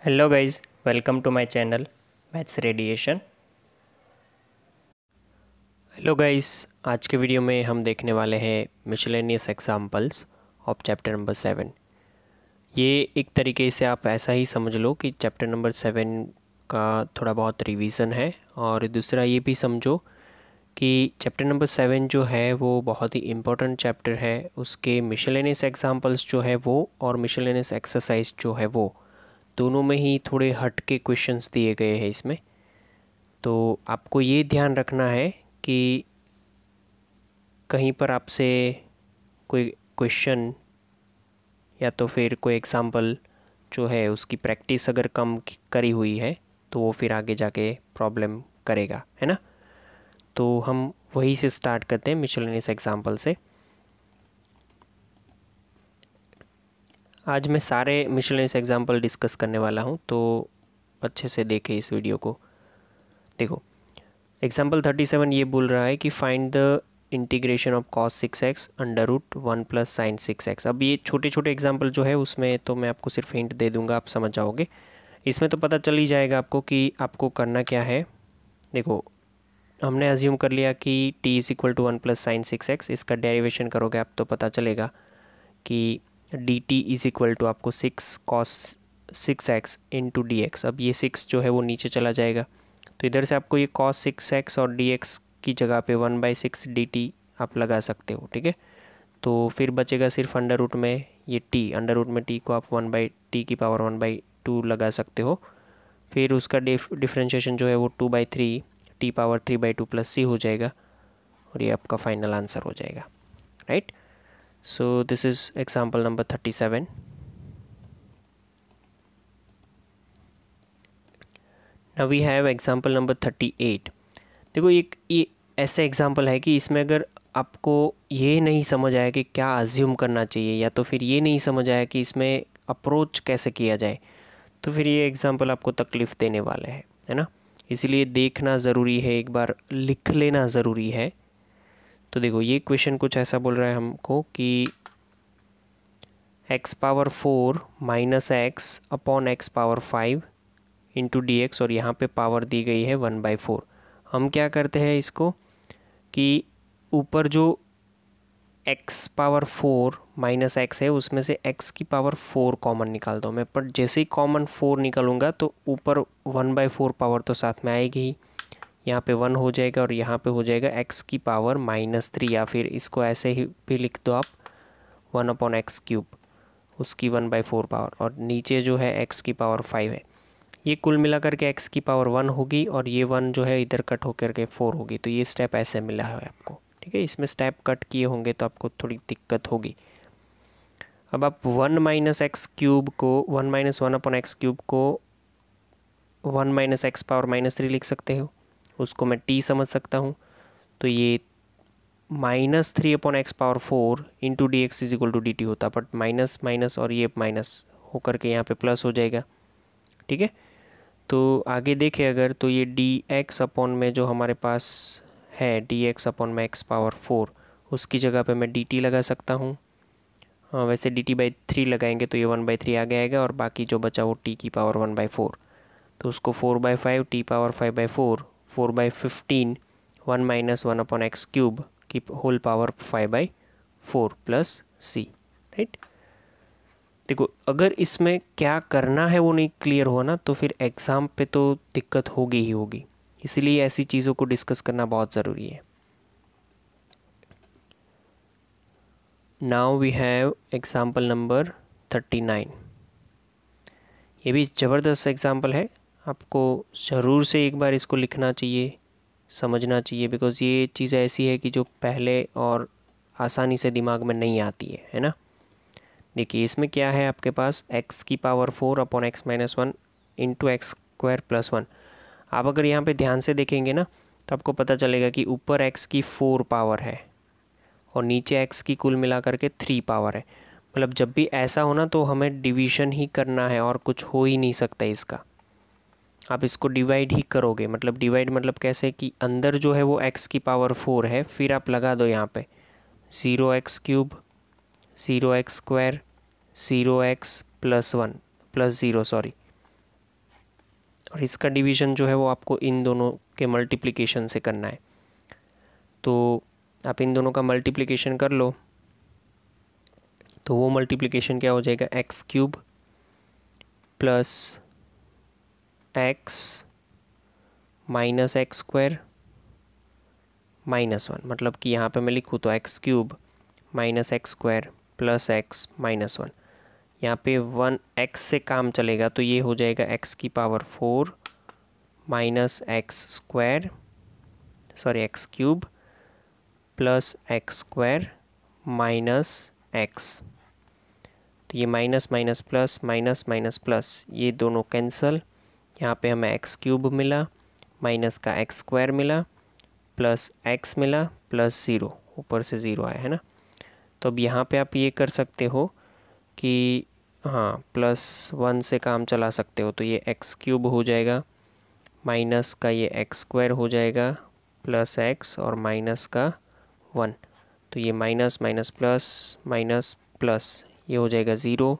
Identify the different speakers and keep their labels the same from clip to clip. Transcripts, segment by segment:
Speaker 1: Hello guys, welcome to my channel maths radiation. Hello guys, आज के video में हम देखने वाले हैं miscellaneous examples of chapter number 7। ये एक तरीके से आप ऐसा ही समझ लो कि चैप्टर नंबर 7 का थोड़ा बहुत रिवीजन है, और दूसरा ये भी समझो कि चैप्टर नंबर 7 जो है वो बहुत ही इम्पोर्टेंट चैप्टर है। उसके मिसलेनियस एग्जांपल्स जो है वो और मिसलेनियस एक्सरसाइज जो है वो दोनों में ही थोड़े हट के क्वेश्चंस दिए गए हैं इसमें। तो आपको ये ध्यान रखना है कि कहीं पर आपसे कोई क्वेश्चन या तो फिर कोई एग्जांपल जो है उसकी प्रैक्टिस अगर कम करी हुई है तो वो फिर आगे जाके प्रॉब्लम करेगा, है ना। तो हम वही से स्टार्ट करते हैं मिसलेनियस एग्जांपल से। आज मैं सारे मिसलेनियस एग्जांपल डिस्कस करने वाला हूँ, तो अच्छे से देखें इस वीडियो को। देखो, एग्जाम्पल 37 ये बोल रहा है कि find the integration of cos 6x under root 1 plus sine 6x। अब ये छोटे छोटे एग्जाम्पल जो है उसमें तो मैं आपको सिर्फ हिंट दे दूंगा, आप समझ जाओगे। इसमें तो पता चल ही जाएगा आपको कि आपको करना क्या है। देखो, हमने अज्यूम कर लिया कि t is equal to 1 plus sine 6x। इसका डेरिवेशन करोगे आप तो पता चलेगा कि dt इज़ इक्वल टू आपको 6 cos 6x into d x. अब ये 6 जो है वो नीचे चला जाएगा, तो इधर से आपको ये cos 6x और dx की जगह पे 1/6 dt आप लगा सकते हो, ठीक है। तो फिर बचेगा सिर्फ अंडर रूट में ये t, अंडर रूट में t को आप 1/t की पावर 1/2 लगा सकते हो। फिर उसका डिफ्रेंशिएशन जो है वो 2/3 t पावर 3/2 प्लस c हो जाएगा, और ये आपका फाइनल आंसर हो जाएगा, right. So this is example number 37। Now we have example number 38। देखो, ये ऐसा एग्जाम्पल है कि इसमें अगर आपको ये नहीं समझ आया कि क्या अज्यूम करना चाहिए, या तो फिर ये नहीं समझ आया कि इसमें अप्रोच कैसे किया जाए, तो फिर ये एग्जाम्पल आपको तकलीफ़ देने वाले हैं, है ना। इसीलिए देखना ज़रूरी है, एक बार लिख लेना ज़रूरी है। तो देखो, ये क्वेश्चन कुछ ऐसा बोल रहा है हमको कि x power 4 minus x upon x power 5 into d x, और यहाँ पे पावर दी गई है 1/4। हम क्या करते हैं इसको कि ऊपर जो x पावर 4 माइनस एक्स है उसमें से x की पावर 4 कॉमन निकाल दो मैं, पर जैसे ही कॉमन 4 निकालूंगा तो ऊपर 1/4 पावर तो साथ में आएगी ही। यहाँ पे 1 हो जाएगा और यहाँ पे हो जाएगा x की पावर -3, या फिर इसको ऐसे ही भी लिख दो आप 1/x³ उसकी 1/4 पावर, और नीचे जो है x की पावर 5 है। ये कुल मिला करके x की पावर 1 होगी, और ये 1 जो है इधर कट होकर के 4 होगी। तो ये स्टेप ऐसे मिला है आपको, ठीक है। इसमें स्टेप कट किए होंगे तो आपको थोड़ी दिक्कत होगी। अब आप 1 - को 1 - 1/x³ को 1 - x पावर -3 लिख सकते हो, उसको मैं t समझ सकता हूँ। तो ये -3/x power 4 into d x is equal to d t होता, बट माइनस माइनस और ये माइनस होकर के यहाँ पे प्लस हो जाएगा, ठीक है। तो आगे देखें अगर, तो ये डी एक्स अपॉन में जो हमारे पास है डी एक्स अपॉन में एक्स पावर 4, उसकी जगह पे मैं डी टी लगा सकता हूँ। हाँ, वैसे डी टी/3 लगाएंगे तो ये 1/3 आगे आएगा, और बाकी जो बचा वो टी की पावर 1/4। तो उसको 4/5 टी पावर 5/4 4/15 1 - 1/x³ की होल पावर 5/4 प्लस सी, राइट। देखो, अगर इसमें क्या करना है वो नहीं क्लियर हुआ ना, तो फिर एग्ज़ाम पे तो दिक्कत होगी ही होगी। इसीलिए ऐसी चीज़ों को डिस्कस करना बहुत ज़रूरी है। Now we have example number 39। ये भी ज़बरदस्त एग्जाम्पल है, आपको ज़रूर से एक बार इसको लिखना चाहिए, समझना चाहिए, बिकॉज़ ये चीज़ ऐसी है कि जो पहले और आसानी से दिमाग में नहीं आती है ना। देखिए, इसमें क्या है आपके पास x की power 4 upon x - 1 into x² + 1। आप अगर यहाँ पे ध्यान से देखेंगे ना तो आपको पता चलेगा कि ऊपर x की 4 पावर है और नीचे x की कुल मिला करके 3 पावर है। मतलब जब भी ऐसा हो ना तो हमें डिवीज़न ही करना है, और कुछ हो ही नहीं सकता इसका। आप इसको डिवाइड ही करोगे, मतलब डिवाइड मतलब कैसे कि अंदर जो है वो x की पावर 4 है, फिर आप लगा दो यहाँ पे 0x³ 0x² 0x + 1 + 0 सॉरी और इसका डिवीज़न जो है वो आपको इन दोनों के मल्टीप्लिकेशन से करना है। तो आप इन दोनों का मल्टीप्लिकेशन कर लो, तो वो मल्टीप्लिकेशन क्या हो जाएगा, x cube plus x minus x square minus 1, मतलब कि यहाँ पे मैं लिखूँ तो x cube minus x square plus x minus 1। यहाँ पे 1 एक्स से काम चलेगा तो ये हो जाएगा एक्स की power 4 minus x square, sorry x cube plus x square minus x. तो ये minus minus plus minus minus plus, ये दोनों कैंसल। यहाँ पे हमें एक्स क्यूब मिला, माइनस का एक्स स्क्वायर मिला, प्लस एक्स मिला, प्लस 0, ऊपर से 0 आया है ना। तो अब यहाँ पे आप ये कर सकते हो कि हाँ +1 से काम चला सकते हो, तो ये एक्स क्यूब हो जाएगा, माइनस का ये एक्स स्क्वायर हो जाएगा, प्लस एक्स और माइनस का 1। तो ये minus minus plus minus plus, ये हो जाएगा 0,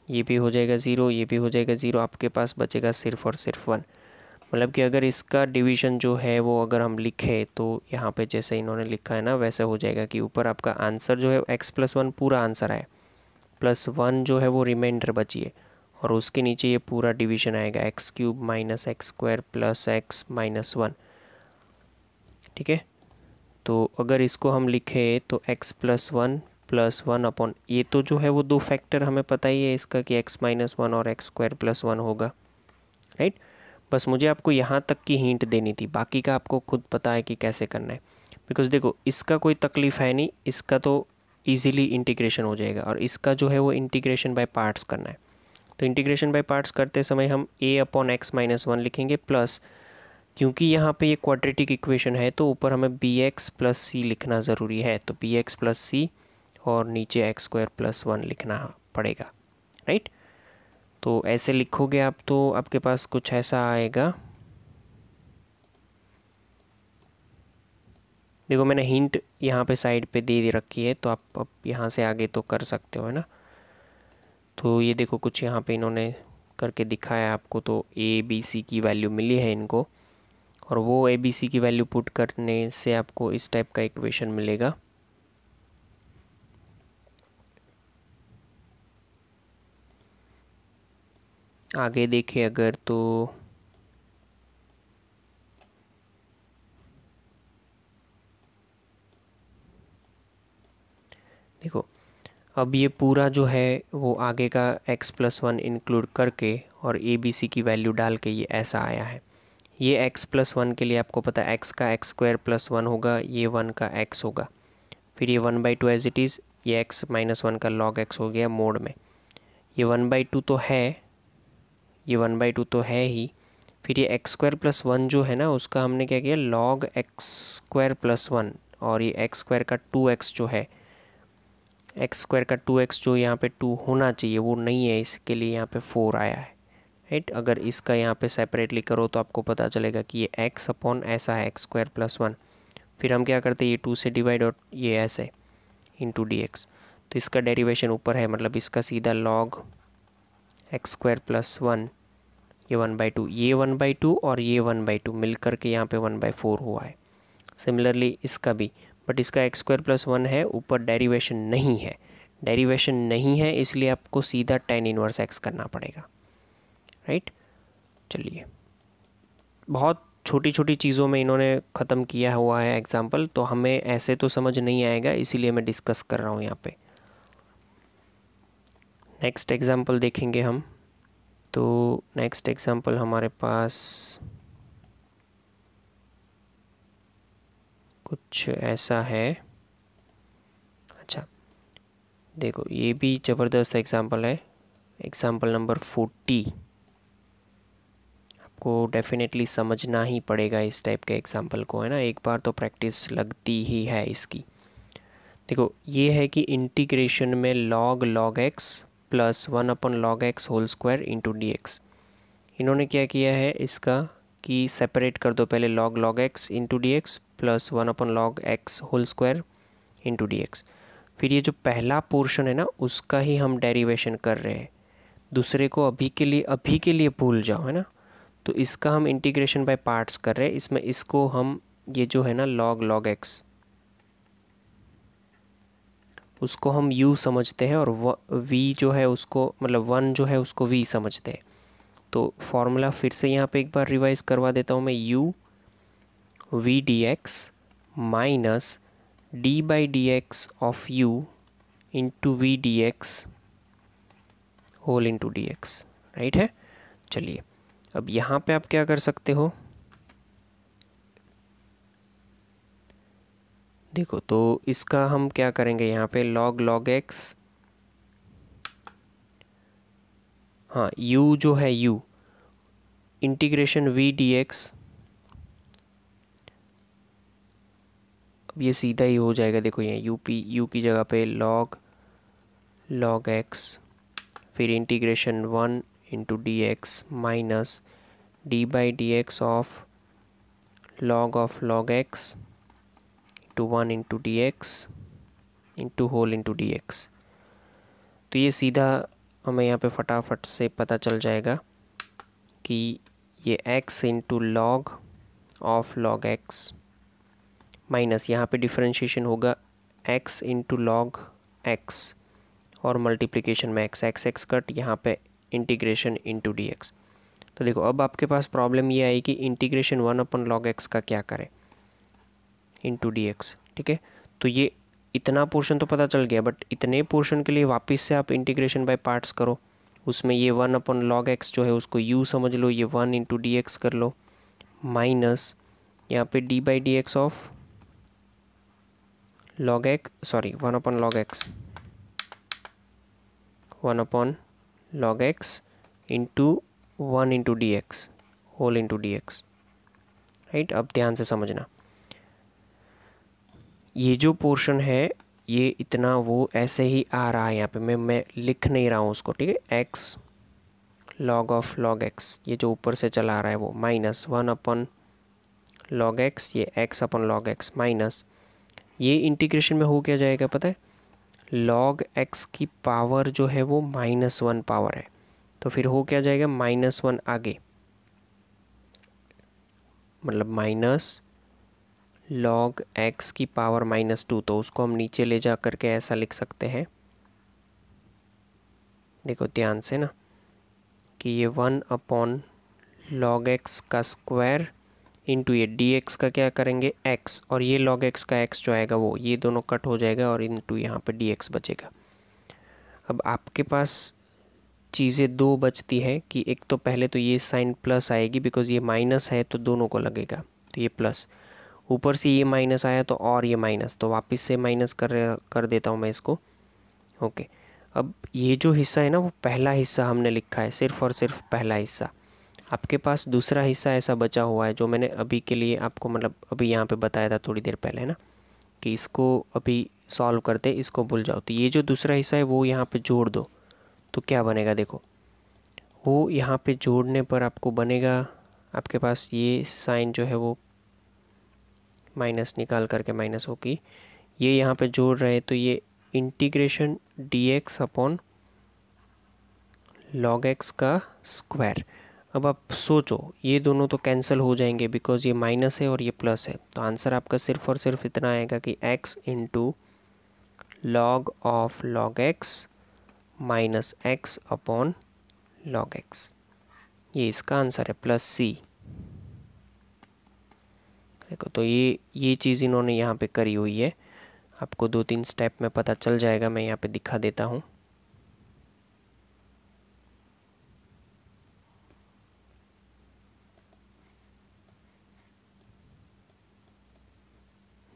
Speaker 1: ये भी हो जाएगा 0, ये भी हो जाएगा 0, आपके पास बचेगा सिर्फ और सिर्फ 1। मतलब कि अगर इसका डिवीज़न जो है वो अगर हम लिखें तो यहाँ पे जैसे इन्होंने लिखा है ना वैसे हो जाएगा कि ऊपर आपका आंसर जो है x+1 पूरा आंसर है, +1 जो है वो रिमाइंडर बची है, और उसके नीचे ये पूरा डिवीज़न आएगा x cube minus x square plus x minus 1। ठीक है, तो अगर इसको हम लिखें तो x+1 +1 अपॉन, ये तो जो है वो दो फैक्टर हमें पता ही है इसका कि x-1 और एक्स स्क्वायर प्लस 1 होगा, राइट। बस मुझे आपको यहाँ तक की हिंट देनी थी, बाकी का आपको खुद पता है कि कैसे करना है। बिकॉज देखो इसका कोई तकलीफ़ है नहीं, इसका तो इजीली इंटीग्रेशन हो जाएगा, और इसका जो है वो इंटीग्रेशन बाय पार्ट्स करना है। तो इंटीग्रेशन बाय पार्ट्स करते समय हम a/x-1 लिखेंगे, प्लस क्योंकि यहाँ पे ये क्वाड्रेटिक इक्वेशन है तो ऊपर हमें bx + c लिखना ज़रूरी है, तो bx + c और नीचे x² + 1 लिखना पड़ेगा, राइट। तो ऐसे लिखोगे आप तो आपके पास कुछ ऐसा आएगा। देखो मैंने हिंट यहाँ पे साइड पे दे रखी है, तो आप अब यहाँ से आगे तो कर सकते हो, है ना। तो ये देखो कुछ यहाँ पे इन्होंने करके दिखाया आपको, तो a b c की वैल्यू मिली है इनको, और वो a b c की वैल्यू पुट करने से आपको इस टाइप का इक्वेशन मिलेगा। आगे देखें अगर तो देखो अब ये पूरा जो है वो आगे का x+1 इंक्लूड करके और a b c की वैल्यू डाल के ये ऐसा आया है। ये x+1 के लिए आपको पता है x का x² + 1 होगा, ये 1 का x होगा, फिर ये 1/2 एज इट इज़, ये x-1 का log x हो गया मोड में, ये 1/2 तो है, ये 1/2 तो है ही, फिर ये x² + 1 जो है ना उसका हमने क्या किया log x² + 1, और ये x² का 2x जो है, x² का 2x जो यहाँ पे 2 होना चाहिए वो नहीं है, इसके लिए यहाँ पे 4 आया है, राइट। अगर इसका यहाँ पे सेपरेटली करो तो आपको पता चलेगा कि ये x अपॉन ऐसा है x² + 1, फिर हम क्या करते हैं ये 2 से डिवाइड और ये ऐसे इंटू dx, तो इसका डेरिवेशन ऊपर है, मतलब इसका सीधा log x² + 1, ये 1/2, ये 1/2 और ये 1/2 मिल करके यहाँ पे 1/4 हुआ है। सिमिलरली इसका भी, बट इसका x² + 1 है, ऊपर डेरिवेशन नहीं है, डेरिवेशन नहीं है इसलिए आपको सीधा tan इनवर्स x करना पड़ेगा, राइट। चलिए, बहुत छोटी छोटी चीज़ों में इन्होंने ख़त्म किया हुआ है एग्जाम्पल, तो हमें ऐसे तो समझ नहीं आएगा, इसीलिए मैं डिस्कस कर रहा हूँ यहाँ पे। नेक्स्ट एग्जाम्पल देखेंगे हम, तो नेक्स्ट एग्जाम्पल हमारे पास कुछ ऐसा है। अच्छा देखो ये भी ज़बरदस्त एग्जाम्पल है, एग्जाम्पल नंबर 40। आपको डेफिनेटली समझना ही पड़ेगा इस टाइप के एग्जाम्पल को, है ना, एक बार तो प्रैक्टिस लगती ही है इसकी। देखो ये है कि इंटीग्रेशन में log x + 1/log x whole square into dx। इन्होंने क्या किया है इसका कि सेपरेट कर दो पहले log x into dx plus 1/log x whole square into dx। फिर ये जो पहला पोर्शन है ना उसका ही हम डेरिवेशन कर रहे हैं, दूसरे को अभी के लिए भूल जाओ, है ना। तो इसका हम इंटीग्रेशन बाय पार्ट्स कर रहे हैं। इसमें इसको हम ये जो है ना log x, उसको हम u समझते हैं और v जो है उसको मतलब 1 जो है उसको v समझते हैं। तो फॉर्मूला फिर से यहाँ पे एक बार रिवाइज करवा देता हूँ मैं, u v dx minus d by d x of u into v d x whole into d x, right है। चलिए अब यहाँ पे आप क्या कर सकते हो, देखो तो इसका हम क्या करेंगे यहाँ पे log x, हाँ u जो है u इंटीग्रेशन v dx, अब ये सीधा ही हो जाएगा। देखो यहाँ u की जगह पे log x, फिर integration 1 into d x minus डी by d x of log x into 1 into d x into whole into d x. तो ये सीधा हमें यहाँ पे फटाफट से पता चल जाएगा कि ये x into log x minus यहाँ पे डिफरेंशिएशन होगा x इंटू log x और मल्टीप्लिकेशन में x कट, यहाँ पे इंटीग्रेशन इंटू डी एक्स। तो देखो अब आपके पास प्रॉब्लम ये आई कि इंटीग्रेशन 1/log x का क्या करें इंटू डी एक्स, ठीक है। तो ये इतना पोर्शन तो पता चल गया, बट इतने पोर्शन के लिए वापस से आप इंटीग्रेशन बाय पार्ट्स करो। उसमें ये 1/log x जो है उसको u समझ लो, ये 1 इंटू डी एक्स कर लो, माइनस यहाँ पे d by d x of log x, sorry 1/log x, 1/log x into 1 into d x whole into d x, right. अब ध्यान से समझना, ये जो पोर्शन है ये इतना वो ऐसे ही आ रहा है यहाँ पे, मैं लिख नहीं रहा हूँ उसको, ठीक है। x log x ये जो ऊपर से चला आ रहा है वो, माइनस 1/log x, ये x/log x माइनस ये इंटीग्रेशन में हो क्या जाएगा पता है, log x की पावर जो है वो -1 पावर है, तो फिर हो क्या जाएगा -1 आगे, मतलब माइनस log x की पावर -2, तो उसको हम नीचे ले जा करके ऐसा लिख सकते हैं, देखो ध्यान से ना, कि ये 1/log x का स्क्वायर इंटू ये dx का क्या करेंगे x, और ये log x का x जो आएगा वो ये दोनों कट हो जाएगा और इंटू यहाँ पे dx बचेगा। अब आपके पास चीज़ें दो बचती है कि एक तो पहले तो ये साइन प्लस आएगी, बिकॉज ये माइनस है तो दोनों को लगेगा, तो ये प्लस, ऊपर से ये माइनस आया तो और ये माइनस, तो वापस से माइनस कर देता हूँ मैं इसको, ओके। अब ये जो हिस्सा है ना वो पहला हिस्सा हमने लिखा है, सिर्फ और सिर्फ पहला हिस्सा। आपके पास दूसरा हिस्सा ऐसा बचा हुआ है जो मैंने अभी के लिए आपको मतलब अभी यहाँ पे बताया था थोड़ी देर पहले ना, कि इसको अभी सॉल्व करते, इसको भूल जाओ। तो ये जो दूसरा हिस्सा है वो यहाँ पे जोड़ दो, तो क्या बनेगा देखो, वो यहाँ पे जोड़ने पर आपको बनेगा, आपके पास ये साइन जो है वो माइनस निकाल करके माइनस होगी, ये यहाँ पे जोड़ रहे तो ये integration dx upon log x का स्क्वायर। अब आप सोचो ये दोनों तो कैंसिल हो जाएंगे बिकॉज ये माइनस है और ये प्लस है, तो आंसर आपका सिर्फ और सिर्फ इतना आएगा कि x into log of log x minus x upon log x, ये इसका आंसर है, प्लस c। देखो तो ये चीज़ इन्होंने यहाँ पे करी हुई है, आपको 2-3 स्टेप में पता चल जाएगा, मैं यहाँ पे दिखा देता हूँ।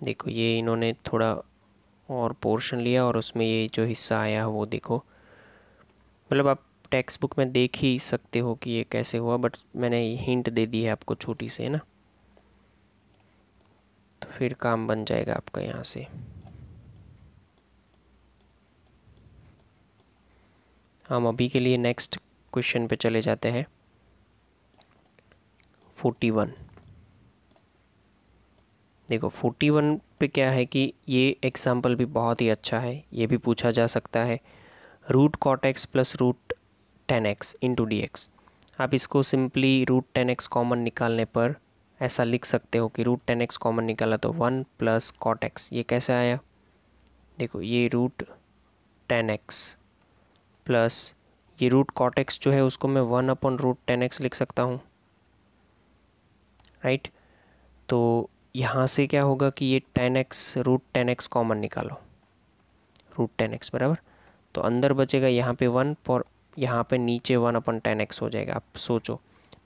Speaker 1: देखो ये इन्होंने थोड़ा और पोर्शन लिया और उसमें ये जो हिस्सा आया वो देखो, मतलब आप टेक्स्ट बुक में देख ही सकते हो कि ये कैसे हुआ, बट मैंने हिंट दे दी है आपको छोटी से ना, तो फिर काम बन जाएगा आपका यहाँ से। हम अभी के लिए नेक्स्ट क्वेश्चन पे चले जाते हैं, 41। देखो 41 पे क्या है कि ये एग्जाम्पल भी बहुत ही अच्छा है, ये भी पूछा जा सकता है, root cot x plus root 10x into d x. आप इसको सिंपली √10x कॉमन निकालने पर ऐसा लिख सकते हो कि √10x कॉमन निकाला तो 1 प्लस कॉट एक्स। ये कैसे आया, देखो ये √10x प्लस ये रूट कॉट एक्स जो है उसको मैं 1/√10x लिख सकता हूँ, राइट। तो यहाँ से क्या होगा कि ये 10x √10x कॉमन निकालो, √10x बराबर, तो अंदर बचेगा यहाँ पे 1 और यहाँ पे नीचे 1/10x हो जाएगा। आप सोचो,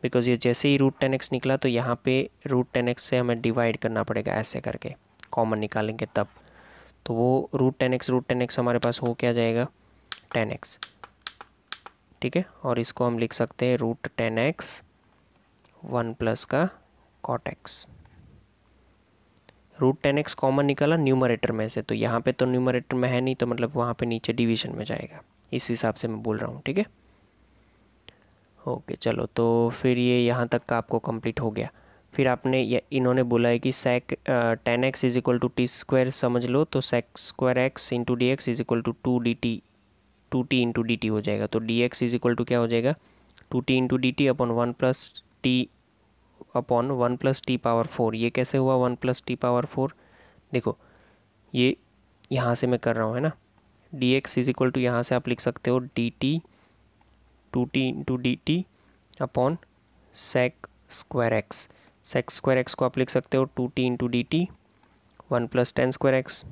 Speaker 1: बिकॉज ये जैसे ही √10x निकला तो यहाँ पे √10x से हमें डिवाइड करना पड़ेगा ऐसे करके, कॉमन निकालेंगे तब, तो वो √10x हमारे पास हो क्या जाएगा 10x, ठीक है। और इसको हम लिख सकते हैं √10x 1 प्लस का कॉट एक्स। √10x कॉमन निकाला न्यूमरेटर में से, तो यहाँ पे तो न्यूमरेटर में है नहीं, तो मतलब वहाँ पे नीचे डिवीजन में जाएगा, इस हिसाब से मैं बोल रहा हूँ, ठीक है। ओके चलो, तो फिर ये यहाँ तक का आपको कंप्लीट हो गया। फिर आपने ये इन्होंने बोला है कि sec 10x is equal to t² समझ लो, तो sec² x into d x is equal to 2t into d t हो जाएगा। तो dx इज इक्वल टू क्या हो जाएगा 2t into d T upon 1 plus T upon 1 plus T power 4। ये कैसे हुआ 1 प्लस टी पावर 4, देखो ये यहाँ से मैं कर रहा हूँ है ना, dx इज इक्वल टू यहाँ से आप लिख सकते हो dt 2t into d T upon sec² x। sec² x को आप लिख सकते हो 2t into d T 1 plus 10² x।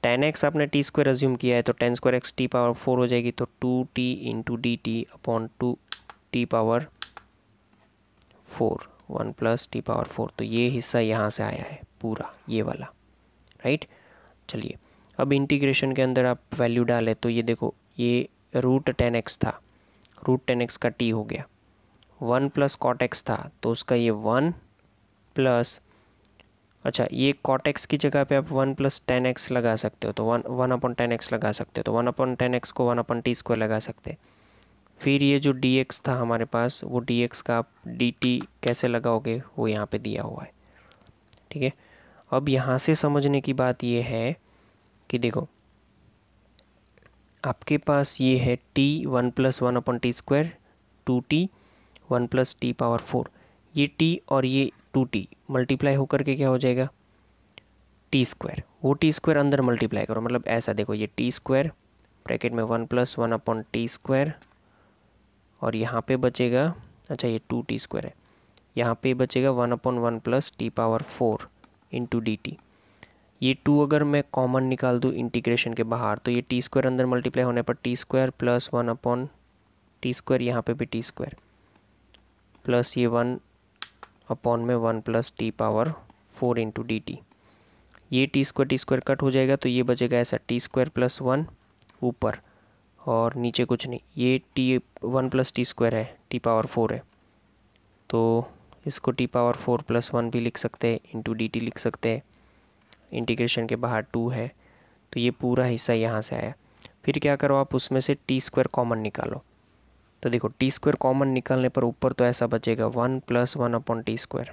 Speaker 1: 10x आपने t² अज्यूम किया है तो 10² x t पावर 4 हो जाएगी, तो 2t into d T upon 2t power 4 1 plus T power 4। तो ये हिस्सा यहाँ से आया है पूरा ये वाला, राइट। चलिए अब इंटीग्रेशन के अंदर आप वैल्यू डालें तो ये देखो ये √10x था, √10x का t हो गया, 1 प्लस कॉट एक्स था तो उसका ये 1 प्लस, अच्छा ये कॉट एक्स की जगह पे आप 1 प्लस 10x लगा सकते हो, तो 1/10x लगा सकते हो, तो 1/10x को 1/t² लगा सकते हैं। फिर ये जो dx था हमारे पास, वो dx का आप dt कैसे लगाओगे वो यहाँ पे दिया हुआ है, ठीक है। अब यहाँ से समझने की बात ये है कि देखो आपके पास ये है t 1 plus 1/t², 2t 1 plus T power 4, ये t और ये 2t मल्टीप्लाई होकर के क्या हो जाएगा t²। वो t² अंदर मल्टीप्लाई करो, मतलब ऐसा देखो ये t² ब्रैकेट में 1 प्लस 1/t² और यहाँ पे बचेगा, अच्छा ये 2t² है, यहाँ पे बचेगा 1/1 plus T power 4 into d T. ये 2 अगर मैं कॉमन निकाल दूँ इंटीग्रेशन के बाहर तो ये t² अंदर मल्टीप्लाई होने पर t² प्लस 1/t², यहाँ पे भी t² प्लस ये 1 में 1 plus T power 4 into d T. ये t² कट हो जाएगा तो ये बचेगा ऐसा t² प्लस 1 ऊपर और नीचे कुछ नहीं, ये t 1 प्लस t² है, टी पावर 4 है, तो इसको टी पावर 4 प्लस 1 भी लिख सकते हैं, इंटू डी टी लिख सकते हैं, इंटीग्रेशन के बाहर 2 है, तो ये पूरा हिस्सा यहाँ से आया। फिर क्या करो आप उसमें से t² कॉमन निकालो, तो देखो t² कॉमन निकालने पर ऊपर तो ऐसा बचेगा 1 प्लस 1/t²,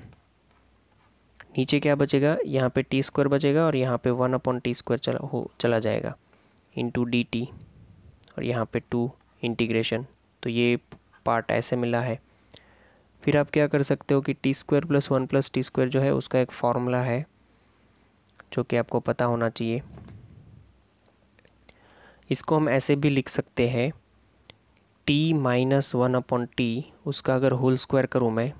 Speaker 1: नीचे क्या बचेगा यहाँ पे t² बचेगा और यहाँ पे 1/t² चला जाएगा इंटू डी टी और यहाँ पे 2 इंटीग्रेशन, तो ये पार्ट ऐसे मिला है। फिर आप क्या कर सकते हो कि t² प्लस 1 प्लस t² जो है उसका एक फॉर्मूला है जो कि आपको पता होना चाहिए। इसको हम ऐसे भी लिख सकते हैं t माइनस 1/t, उसका अगर होल स्क्वायर करूँ मैं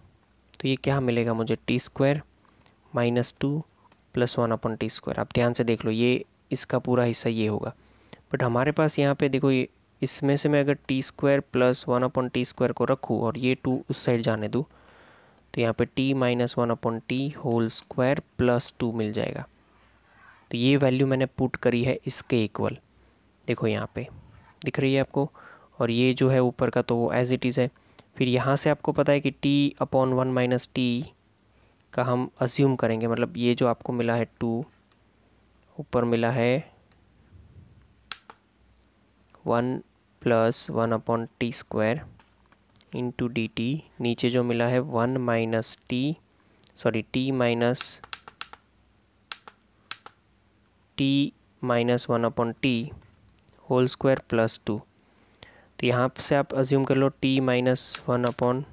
Speaker 1: तो ये क्या मिलेगा मुझे t² माइनस 2 प्लस 1/t²। आप ध्यान से देख लो ये इसका पूरा हिस्सा ये होगा, बट हमारे पास यहाँ पे देखो ये इसमें से मैं अगर t² प्लस 1/t² को रखूँ और ये 2 उस साइड जाने दूँ तो यहाँ पे t minus 1/t whole square plus 2 मिल जाएगा। तो ये वैल्यू मैंने पुट करी है इसके इक्वल, देखो यहाँ पे दिख रही है आपको, और ये जो है ऊपर का तो वो एज इट इज़ है। फिर यहाँ से आपको पता है कि t/1 माइनस टी का हम अज्यूम करेंगे, मतलब ये जो आपको मिला है 2, ऊपर मिला है 1 plus 1/t² into d T, नीचे जो मिला है 1 minus t minus 1/t whole square plus 2। तो तो यहाँ से आप अज्यूम कर लो t minus 1/t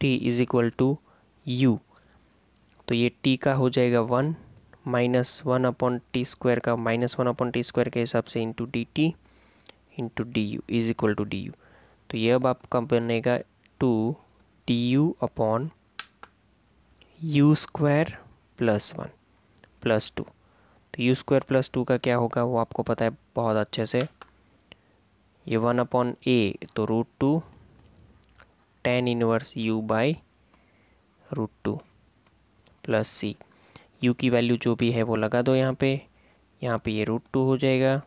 Speaker 1: is equal to u। तो ये t का हो जाएगा 1 माइनस 1/t² का -1/t² के हिसाब से into dt into d u is equal to d u. तो ये अब आपका बनेगा 2 du/u² प्लस 1 प्लस 2। तो u² प्लस 2 का क्या होगा वो आपको पता है बहुत अच्छे से। ये 1/a तो √2 tan inverse u/√2 plus c। u की वैल्यू जो भी है वो लगा दो यहाँ पे ये √2 हो जाएगा।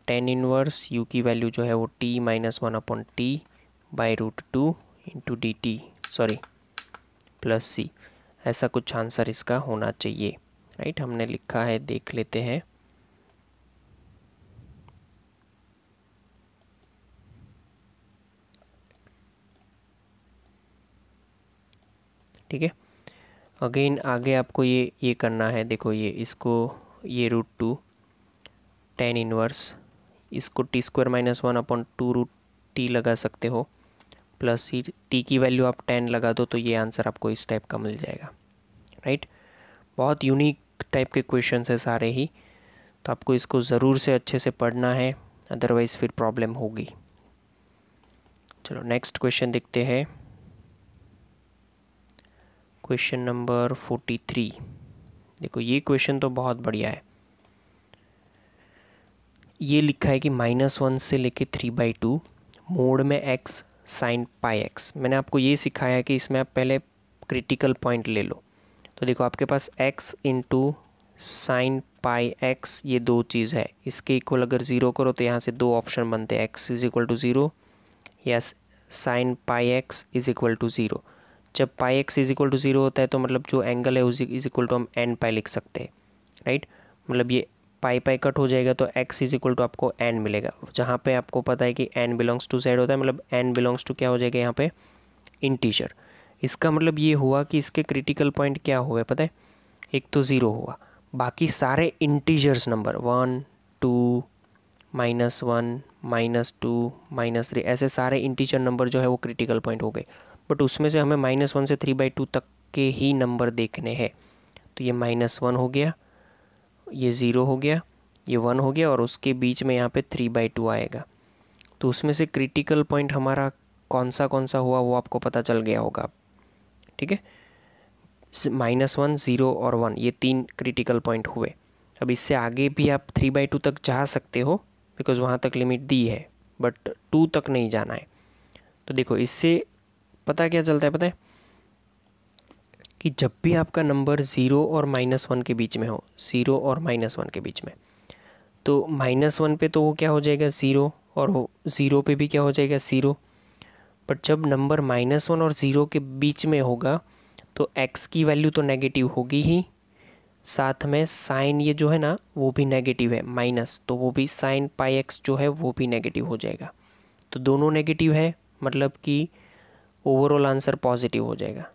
Speaker 1: tan इनवर्स u की वैल्यू जो है वो t minus 1/t/√2 into d T plus c। ऐसा कुछ आंसर इसका होना चाहिए, राइट। हमने लिखा है, देख लेते हैं। ठीक है, अगेन आगे आपको ये करना है। देखो ये इसको ये √2 tan इनवर्स इसको t² माइनस 1/2√t लगा सकते हो प्लस सी। t की वैल्यू आप 10 लगा दो तो ये आंसर आपको इस टाइप का मिल जाएगा, राइट। बहुत यूनिक टाइप के क्वेश्चंस है सारे ही, तो आपको इसको ज़रूर से अच्छे से पढ़ना है, अदरवाइज़ फिर प्रॉब्लम होगी। चलो नेक्स्ट क्वेश्चन देखते हैं। Question number 43। देखो ये क्वेश्चन तो बहुत बढ़िया है। ये लिखा है कि -1 से लेके 3/2 मोड में x sin πx। मैंने आपको ये सिखाया है कि इसमें आप पहले क्रिटिकल पॉइंट ले लो। तो देखो आपके पास x इंटू साइन πx ये दो चीज़ है, इसके इक्वल अगर 0 करो तो यहाँ से दो ऑप्शन बनते हैं, x इज इक्वल टू 0 या sign πx is equal to 0। जब πx इज इक्वल टू 0 होता है तो मतलब जो एंगल है उस इज इक्वल टू हम n पाई लिख सकते हैं, राइट। मतलब ये पाई कट हो जाएगा तो x इज इक्वल टू आपको n मिलेगा, जहाँ पे आपको पता है कि n बिलोंग्स टू z होता है, मतलब n बिलोंग्स टू क्या हो जाएगा यहाँ पे इंटीजर। इसका मतलब ये हुआ कि इसके क्रिटिकल पॉइंट क्या हुए पता है, एक तो 0 हुआ, बाकी सारे इंटीजर्स नंबर 1 2 -1 -2 -3 ऐसे सारे इंटीजर नंबर जो है वो क्रिटिकल पॉइंट हो गए। बट उसमें से हमें -1 से 3/2 तक के ही नंबर देखने हैं। तो ये -1 हो गया, ये 0 हो गया, ये 1 हो गया और उसके बीच में यहाँ पे 3/2 आएगा। तो उसमें से क्रिटिकल पॉइंट हमारा कौन सा हुआ वो आपको पता चल गया होगा, ठीक है। -1 0 और 1 ये 3 क्रिटिकल पॉइंट हुए। अब इससे आगे भी आप 3/2 तक जा सकते हो बिकॉज वहाँ तक लिमिट दी है, बट 2 तक नहीं जाना है। तो देखो इससे पता क्या चलता है, पता है कि जब भी आपका नंबर 0 और -1 के बीच में हो, 0 और -1 के बीच में, तो -1 पे तो वो क्या हो जाएगा 0 और वो 0 पे भी क्या हो जाएगा 0। बट जब नंबर -1 और 0 के बीच में होगा तो x की वैल्यू तो नेगेटिव होगी ही, साथ में साइन ये जो है ना वो भी नेगेटिव है माइनस, तो वो भी साइन πx जो है वो भी नेगेटिव हो जाएगा। तो दोनों नेगेटिव है, मतलब कि ओवरऑल आंसर पॉजिटिव हो जाएगा।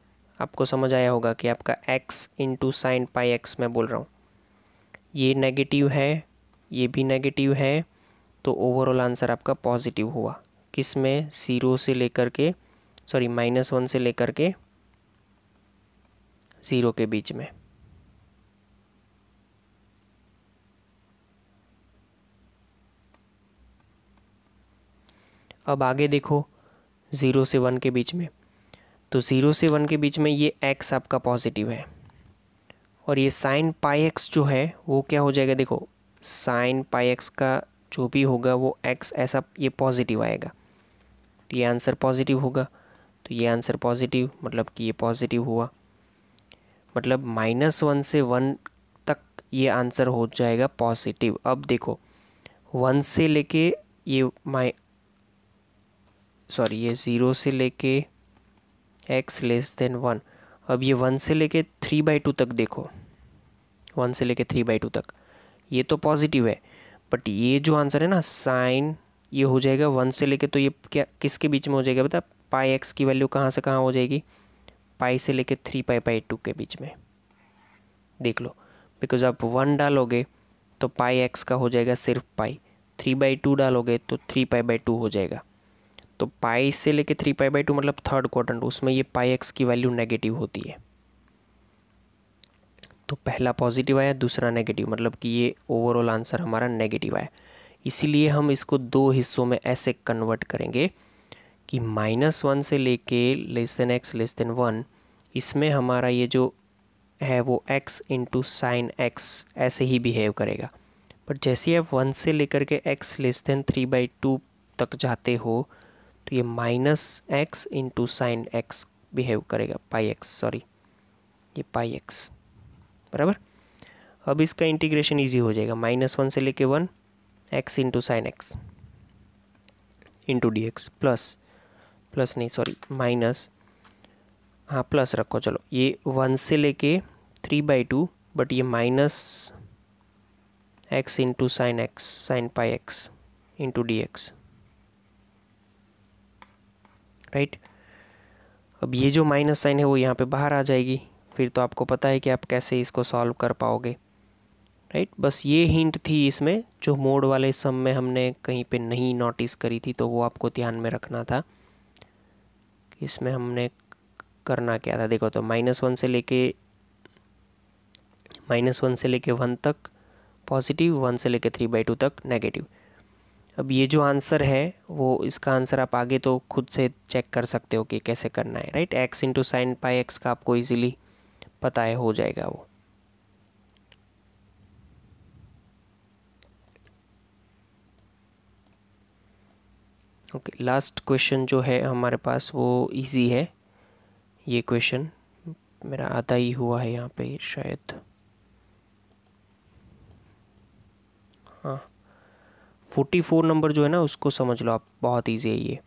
Speaker 1: आपको समझ आया होगा कि आपका x इंटू साइन πx मैं बोल रहा हूँ, ये नेगेटिव है ये भी नेगेटिव है, तो ओवरऑल आंसर आपका पॉजिटिव हुआ। किस में, 0 से लेकर के -1 से लेकर के 0 के बीच में। अब आगे देखो 0 से 1 के बीच में, तो 0 से 1 के बीच में ये x आपका पॉजिटिव है और ये साइन πx जो है वो क्या हो जाएगा, देखो साइन πx का जो भी होगा वो x ऐसा ये पॉजिटिव आएगा, तो ये आंसर पॉजिटिव होगा। तो ये आंसर पॉजिटिव मतलब कि ये पॉजिटिव हुआ, मतलब -1 से 1 तक ये आंसर हो जाएगा पॉजिटिव। अब देखो 1 से लेके ये ये 0 से लेके x लेस देन 1। अब ये 1 से लेके 3/2 तक देखो, 1 से लेके 3/2 तक ये तो पॉजिटिव है, बट ये जो आंसर है ना साइन ये हो जाएगा 1 से लेके, तो ये क्या किसके बीच में हो जाएगा बता, πx की वैल्यू कहाँ से कहाँ हो जाएगी, पाई से लेके 3π/2 के बीच में। देख लो बिकॉज आप 1 डालोगे तो πx का हो जाएगा सिर्फ पाई, 3/2 डालोगे तो 3π/2 हो जाएगा। तो पाई से लेके 3π/2 मतलब थर्ड क्वाड्रेंट, उसमें ये पाई एक्स की वैल्यू नेगेटिव होती है। तो पहला पॉजिटिव आया, दूसरा नेगेटिव, मतलब कि ये ओवरऑल आंसर हमारा नेगेटिव आया। इसीलिए हम इसको दो हिस्सों में ऐसे कन्वर्ट करेंगे कि -1 से लेके x<1, इसमें हमारा ये जो है वो x इंटू साइन एक्स ऐसे ही बिहेव करेगा। बट जैसे ही आप 1 से लेकर के x<3/2 तक जाते हो तो ये -x into sine x behave करेगा, पाई एक्स, सॉरी ये पाई एक्स, बराबर। अब इसका इंटीग्रेशन इजी हो जाएगा, -1 से लेके 1 x into sine x into d x plus नहीं सॉरी माइनस, हाँ प्लस रखो, चलो ये 1 से लेके 3/2, बट ये -x into sine x sine pi x into d x, right. अब ये जो माइनस साइन है वो यहाँ पे बाहर आ जाएगी, फिर तो आपको पता है कि आप कैसे इसको सॉल्व कर पाओगे, राइट। बस ये हिंट थी इसमें, जो मोड वाले सम में हमने कहीं पे नहीं नोटिस करी थी, तो वो आपको ध्यान में रखना था कि इसमें हमने करना क्या था। देखो तो -1 से लेके 1 तक पॉजिटिव, 1 से लेके 3/2 तक नेगेटिव। अब ये जो आंसर है वो, इसका आंसर आप आगे तो खुद से चेक कर सकते हो कि कैसे करना है, right. x into sine pi x का आपको इजीली पता है, हो जाएगा वो। ओके, लास्ट क्वेश्चन जो है हमारे पास वो इजी है। ये क्वेश्चन मेरा आता ही हुआ है यहाँ पे शायद, हाँ 44 नंबर जो है ना उसको समझ लो आप, बहुत इजी है ये।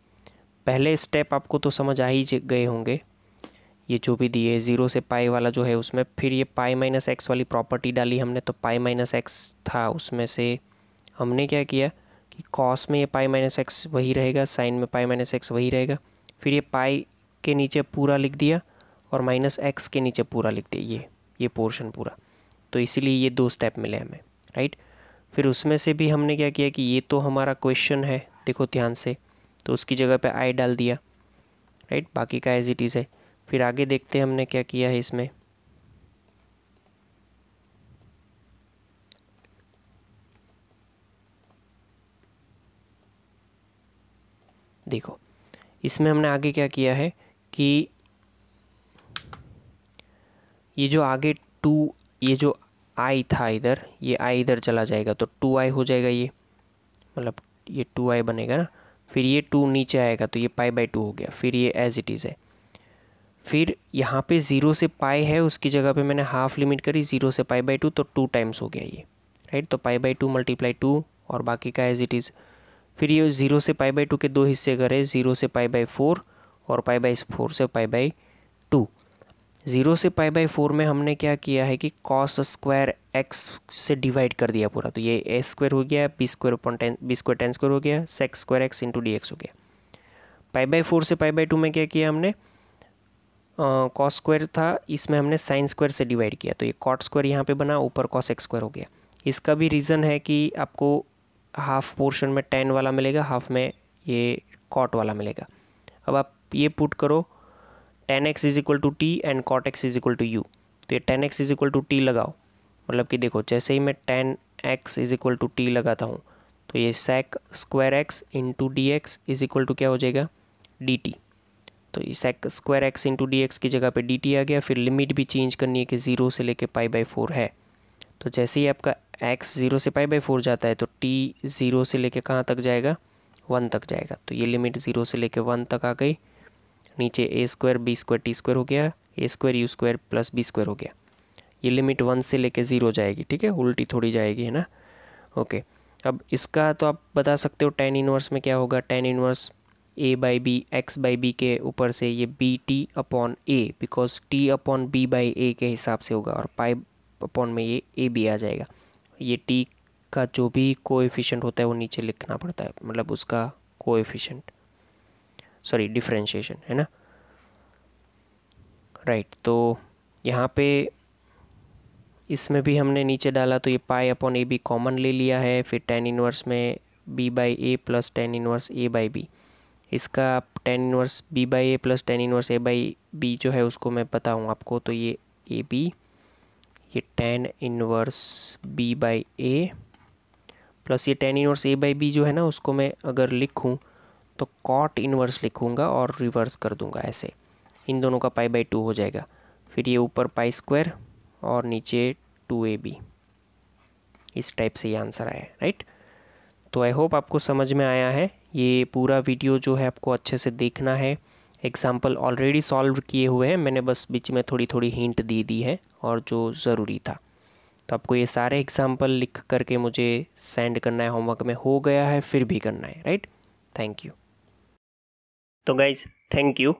Speaker 1: पहले स्टेप आपको तो समझ आ ही गए होंगे, ये जो भी दिए 0 से पाई वाला जो है उसमें, फिर ये पाई माइनस एक्स वाली प्रॉपर्टी डाली हमने, तो पाई माइनस एक्स था उसमें से हमने क्या किया कि कॉस में ये पाई माइनस एक्स वही रहेगा, साइन में पाई माइनस एक्स वही रहेगा, फिर ये पाई के नीचे पूरा लिख दिया और माइनस एक्स के नीचे पूरा लिख दिया, ये पोर्शन पूरा। तो इसीलिए ये 2 स्टेप मिले हमें, राइट। फिर उसमें से भी हमने क्या किया कि ये तो हमारा क्वेश्चन है, देखो ध्यान से, तो उसकी जगह पे आई डाल दिया, राइट, बाकी का एज इट इज़ है। फिर आगे देखते हैं हमने क्या किया है इसमें। देखो इसमें हमने आगे क्या किया है कि ये जो आगे 2, ये जो आई था इधर, ये आई इधर चला जाएगा तो 2i हो जाएगा, ये मतलब ये 2i बनेगा ना। फिर ये 2 नीचे आएगा तो ये पाई/2 हो गया, फिर ये एज इट इज़ है। फिर यहाँ पे 0 से पाई है, उसकी जगह पे मैंने हाफ लिमिट करी 0 से पाई/2, तो 2 टाइम्स हो गया ये, राइट। तो पाई/2 मल्टीप्लाई 2 और बाकी का एज इट इज़। फिर ये 0 से पाई/2 के 2 हिस्से करे, 0 से पाई/4 और पाई/4 से पाई/2। 0 से पाई/4 में हमने क्या किया है कि कॉस स्क्वायर एक्स से डिवाइड कर दिया पूरा, तो ये ए स्क्वायर हो गया, B square upon B square tan square हो गया, sec square x into d x हो गया। पाई/4 से पाई/2 में क्या किया हमने, कॉस स्क्वायर था, इसमें हमने साइन स्क्वायर से डिवाइड किया, तो ये कॉट स्क्वायर यहाँ पे बना, ऊपर कॉस एक्स स्क्वायर हो गया। इसका भी रीज़न है कि आपको हाफ पोर्शन में टेन वाला मिलेगा, हाफ में ये कॉट वाला मिलेगा। अब आप ये पुट करो, tan x is equal to t and cot x is equal to u, तो ये tan x is equal to t लगाओ, मतलब कि देखो जैसे ही मैं tan x is equal to t लगाता हूँ तो ये sec square x into d x is equal to क्या हो जाएगा, डी टी। तो ये sec square x into d x की जगह पे डी टी आ गया। फिर लिमिट भी चेंज करनी है कि 0 से लेके पाई/4 है, तो जैसे ही आपका x 0 से पाई/4 जाता है तो t 0 से लेके कहाँ तक जाएगा, 1 तक जाएगा। तो ये लिमिट 0 से लेके 1 तक आ गई, नीचे A square B square T square हो गया, A square U square plus B square हो गया। ये लिमिट 1 से लेके 0 जाएगी, ठीक है, उल्टी थोड़ी जाएगी, है ना। ओके, अब इसका तो आप बता सकते हो tan इनवर्स में क्या होगा, tan इनवर्स a/b x/b के ऊपर से ये B T upon A, because T upon B by A के हिसाब से होगा, और पाई अपॉन में ये ए बी आ जाएगा। ये टी का जो भी कोएफिशिएंट होता है वो नीचे लिखना पड़ता है, मतलब उसका कोएफिशिएंट, सॉरी डिफरेंशिएशन, है ना, राइट। तो यहाँ पे इसमें भी हमने नीचे डाला तो ये pi upon A B common ले लिया है, फिर tan इनवर्स में B by A plus tan inverse A by B. इसका आप tan inverse B by A plus tan inverse A by B जो है उसको मैं बताऊँ आपको, तो ये ए बी, ये tan inverse B by A plus ये tan inverse A by B जो है ना, उसको मैं अगर लिखूँ तो कॉट इनवर्स लिखूँगा और रिवर्स कर दूँगा ऐसे, इन दोनों का पाई बाई टू हो जाएगा। फिर ये ऊपर पाई स्क्वायर और नीचे 2ab, इस टाइप से ये आंसर आया है, राइट। तो आई होप आपको समझ में आया है। ये पूरा वीडियो जो है आपको अच्छे से देखना है। एग्जाम्पल ऑलरेडी सॉल्व किए हुए हैं, मैंने बस बीच में थोड़ी थोड़ी हिंट दे दी है और जो ज़रूरी था। तो आपको ये सारे एग्जाम्पल लिख करके मुझे सेंड करना है, होमवर्क में हो गया है फिर भी करना है, राइट। Thank you. तो गाइज थैंक यू।